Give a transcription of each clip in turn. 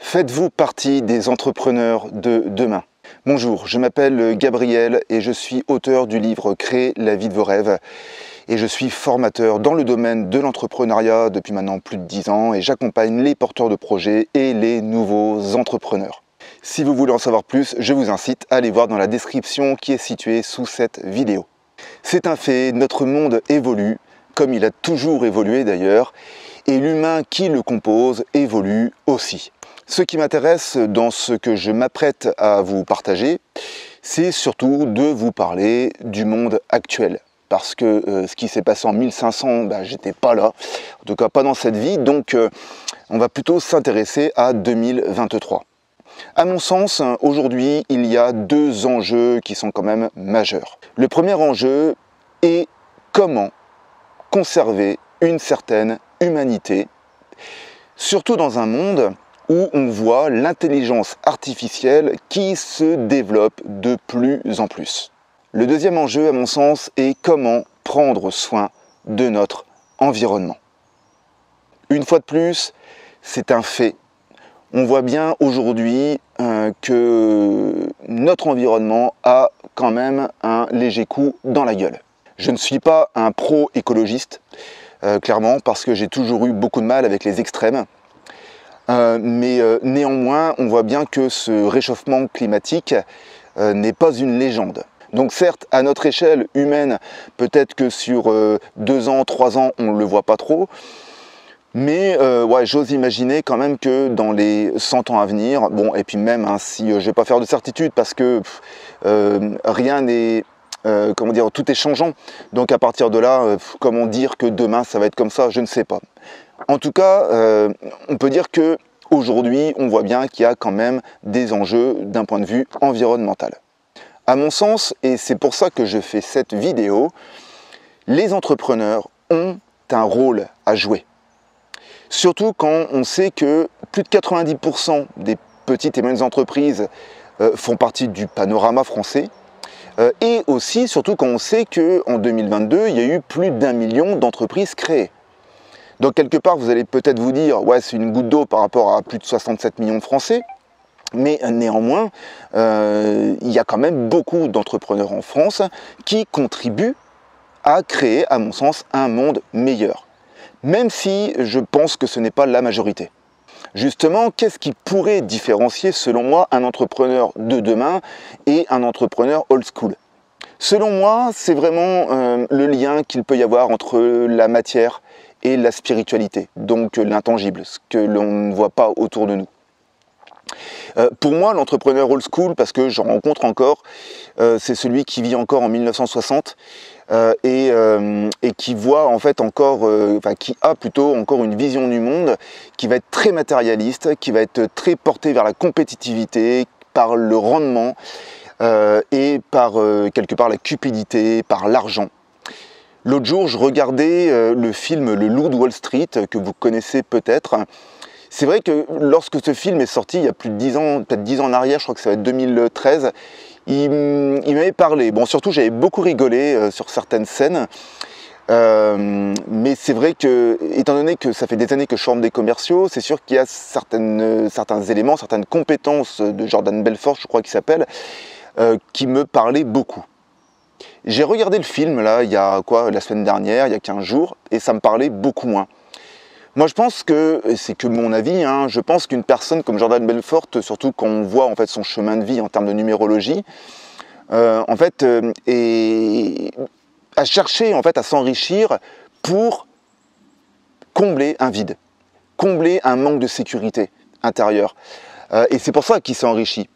Faites-vous partie des entrepreneurs de demain? Bonjour, je m'appelle Gabriel et je suis auteur du livre Créer la vie de vos rêves. Et je suis formateur dans le domaine de l'entrepreneuriat depuis maintenant plus de 10 ans et j'accompagne les porteurs de projets et les nouveaux entrepreneurs. Si vous voulez en savoir plus, je vous incite à aller voir dans la description qui est située sous cette vidéo. C'est un fait, notre monde évolue, comme il a toujours évolué d'ailleurs, et l'humain qui le compose évolue aussi. Ce qui m'intéresse dans ce que je m'apprête à vous partager, c'est surtout de vous parler du monde actuel. Parce que ce qui s'est passé en 1500, j'étais pas là, en tout cas pas dans cette vie, donc on va plutôt s'intéresser à 2023. À mon sens, aujourd'hui, il y a deux enjeux qui sont quand même majeurs. Le premier enjeu est comment conserver une certaine humanité, surtout dans un monde où on voit l'intelligence artificielle qui se développe de plus en plus. Le deuxième enjeu, à mon sens, est comment prendre soin de notre environnement. Une fois de plus, c'est un fait. On voit bien aujourd'hui que notre environnement a quand même un léger coup dans la gueule. Je ne suis pas un pro-écologiste, clairement, parce que j'ai toujours eu beaucoup de mal avec les extrêmes. Mais néanmoins, on voit bien que ce réchauffement climatique n'est pas une légende. Donc certes, à notre échelle humaine, peut-être que sur 2 ans, 3 ans, on ne le voit pas trop, mais j'ose imaginer quand même que dans les 100 ans à venir, bon, et puis même, si je ne vais pas faire de certitude, parce que rien n'est, tout est changeant, donc à partir de là, comment dire que demain ça va être comme ça, je ne sais pas. En tout cas, on peut dire que aujourd'hui, on voit bien qu'il y a quand même des enjeux d'un point de vue environnemental. À mon sens, et c'est pour ça que je fais cette vidéo, les entrepreneurs ont un rôle à jouer. Surtout quand on sait que plus de 90% des petites et moyennes entreprises font partie du panorama français. Et aussi, surtout quand on sait qu'en 2022, il y a eu plus d'1 million d'entreprises créées. Donc quelque part, vous allez peut-être vous dire, ouais, c'est une goutte d'eau par rapport à plus de 67 millions de Français. Mais néanmoins, il y a quand même beaucoup d'entrepreneurs en France qui contribuent à créer, à mon sens, un monde meilleur. Même si je pense que ce n'est pas la majorité. Justement, qu'est-ce qui pourrait différencier, selon moi, un entrepreneur de demain et un entrepreneur old school? Selon moi, c'est vraiment le lien qu'il peut y avoir entre la matière et la spiritualité, donc l'intangible, ce que l'on ne voit pas autour de nous. Pour moi, l'entrepreneur old school, parce que j'en rencontre encore, c'est celui qui vit encore en 1960 et qui voit en fait encore, qui a plutôt encore une vision du monde qui va être très matérialiste, qui va être très porté vers la compétitivité, par le rendement et par quelque part la cupidité, par l'argent. L'autre jour, je regardais le film Le Loup de Wall Street, que vous connaissez peut-être. C'est vrai que lorsque ce film est sorti, il y a plus de 10 ans, peut-être 10 ans en arrière, je crois que ça va être 2013, il m'avait parlé. Bon, surtout, j'avais beaucoup rigolé sur certaines scènes. Mais c'est vrai que, étant donné que ça fait des années que je forme des commerciaux, c'est sûr qu'il y a certains éléments, certaines compétences de Jordan Belfort, je crois qu'il s'appelle, qui me parlaient beaucoup. J'ai regardé le film, là, il y a la semaine dernière, il y a 15 jours, et ça me parlait beaucoup moins. Moi, je pense que, c'est que mon avis, je pense qu'une personne comme Jordan Belfort, surtout quand on voit en fait son chemin de vie en termes de numérologie, a cherché en fait à s'enrichir pour combler un vide, combler un manque de sécurité intérieure. Et c'est pour ça qu'il s'est enrichi.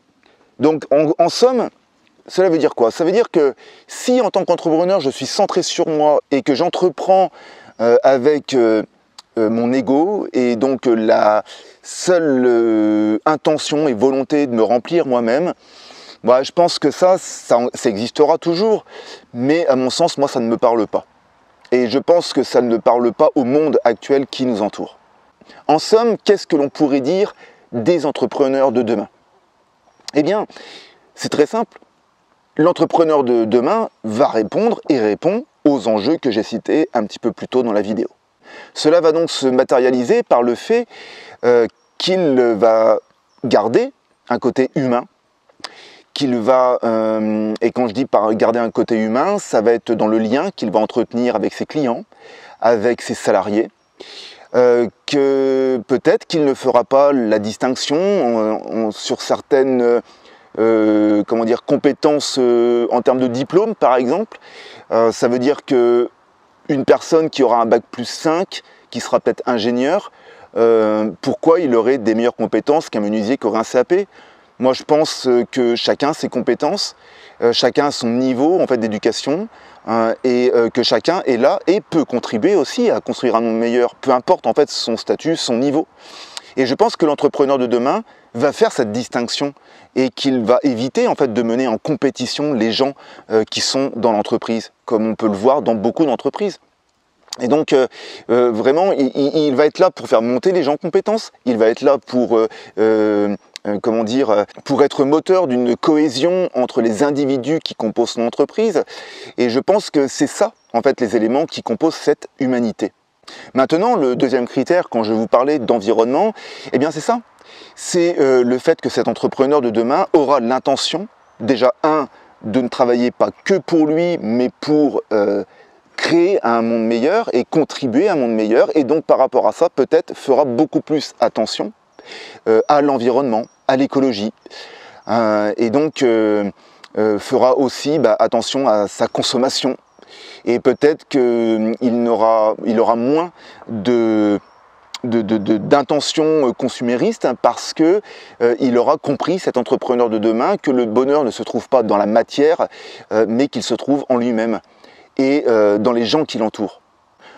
Donc, en somme, cela veut dire quoi? Ça veut dire que si en tant qu'entrepreneur, je suis centré sur moi et que j'entreprends avec mon ego et donc la seule intention et volonté de me remplir moi-même, je pense que ça existera toujours, mais à mon sens, moi, ça ne me parle pas. Et je pense que ça ne parle pas au monde actuel qui nous entoure. En somme, qu'est-ce que l'on pourrait dire des entrepreneurs de demain? Eh bien, c'est très simple. L'entrepreneur de demain va répondre et répond aux enjeux que j'ai cités un petit peu plus tôt dans la vidéo. Cela va donc se matérialiser par le fait qu'il va garder un côté humain, qu'il va, et quand je dis par garder un côté humain, ça va être dans le lien qu'il va entretenir avec ses clients, avec ses salariés, que peut-être qu'il ne fera pas la distinction sur certaines comment dire, compétences en termes de diplôme par exemple. Ça veut dire que une personne qui aura un bac plus 5, qui sera peut-être ingénieur, pourquoi il aurait des meilleures compétences qu'un menuisier qui aurait un CAP? Moi je pense que chacun a ses compétences, chacun a son niveau en fait, d'éducation, et que chacun est là et peut contribuer aussi à construire un monde meilleur, peu importe en fait son statut, son niveau. Et je pense que l'entrepreneur de demain va faire cette distinction et qu'il va éviter en fait de mener en compétition les gens qui sont dans l'entreprise, comme on peut le voir dans beaucoup d'entreprises. Et donc vraiment, il va être là pour faire monter les gens en compétences, il va être là pour comment dire, pour être moteur d'une cohésion entre les individus qui composent son entreprise. Et je pense que c'est ça, en fait, les éléments qui composent cette humanité. Maintenant, le deuxième critère, quand je vous parlais d'environnement, eh bien c'est ça. C'est le fait que cet entrepreneur de demain aura l'intention, déjà de ne travailler pas que pour lui, mais pour créer un monde meilleur et contribuer à un monde meilleur. Et donc par rapport à ça, peut-être fera beaucoup plus attention à l'environnement, à l'écologie, et donc fera aussi attention à sa consommation, et peut-être qu'il aura moins d'intention consumériste parce que il aura compris, cet entrepreneur de demain, que le bonheur ne se trouve pas dans la matière, mais qu'il se trouve en lui-même et dans les gens qui l'entourent.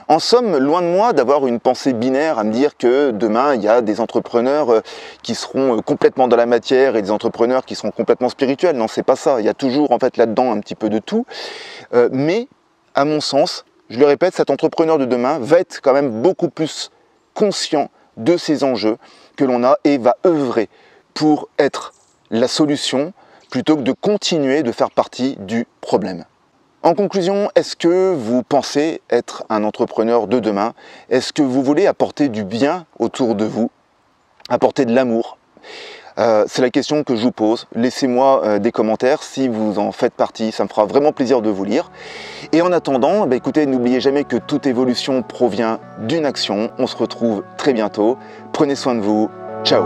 En somme, loin de moi d'avoir une pensée binaire à me dire que demain, il y a des entrepreneurs qui seront complètement dans la matière et des entrepreneurs qui seront complètement spirituels. Non, c'est pas ça. Il y a toujours en fait là-dedans un petit peu de tout. Mais, à mon sens, je le répète, cet entrepreneur de demain va être quand même beaucoup plus conscient de ces enjeux que l'on a et va œuvrer pour être la solution plutôt que de continuer de faire partie du problème. En conclusion, est-ce que vous pensez être un entrepreneur de demain? Est-ce que vous voulez apporter du bien autour de vous, apporter de l'amour? C'est la question que je vous pose. Laissez-moi des commentaires si vous en faites partie, ça me fera vraiment plaisir de vous lire. Et en attendant, écoutez, n'oubliez jamais que toute évolution provient d'une action. On se retrouve très bientôt. Prenez soin de vous. Ciao!